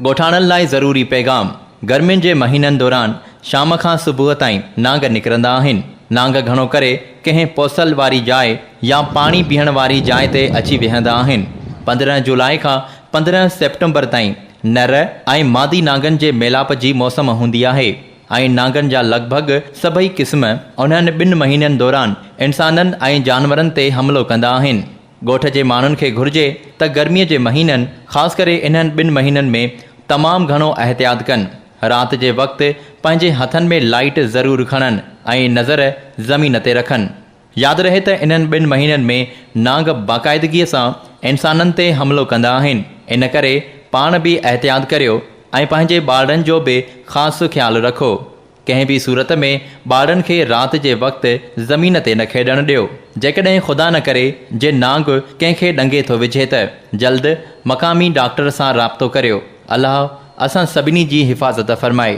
ॻोठाणनि लाइ ज़रूरी पैगाम। गर्मियुनि जे महीननि दौरान शाम खां सुबुह ताईं नांग निकिरंदा आहिनि। नांग घणो करे कंहिं पोसल वारी जाइ या पाणी पीअण वारी जाइ ते अची वेहंदा आहिनि। 15 जुलाई खां 15 सेप्टेम्बर ताईं नर ऐं मादी नांगनि जे मेलाप जी मौसम हूंदी आहे ऐं नांगनि जा लॻभॻि सभई क़िस्म उन्हनि 2 महीननि दौरान इंसाननि ऐं जानवरनि ते हमिलो कंदा आहिनि। ॻोठ जे माण्हुनि खे घुर्जे त गर्मीअ जे महीननि ख़ासि करे इन्हनि 2 महीननि में तमामु घणो एहतियात कनि। राति जे वक़्तु पंहिंजे हथनि में लाइट ज़रूरु खणनि ऐं नज़र ज़मीन ते रखनि। यादि रहे त इन्हनि 2 महीननि में नांग बाक़ाइदगीअ सां इंसाननि ते हमिलो कंदा आहिनि। इन करे पाण बि एहतियात करियो ऐं पंहिंजे ॿारनि जो बि ख़ासि ख़्यालु रखो। कंहिं बि सूरत में ॿारनि खे राति जे वक़्तु ज़मीन ते न खेॾणु ॾियो। जेकॾहिं ख़ुदा न करे जे नांग कंहिंखे ॾंगे थो विझे त जल्द मक़ामी डॉक्टर सां राब्तो करियो। अल्लाह असां सभिनी जी हिफ़ाज़त फ़रमाए।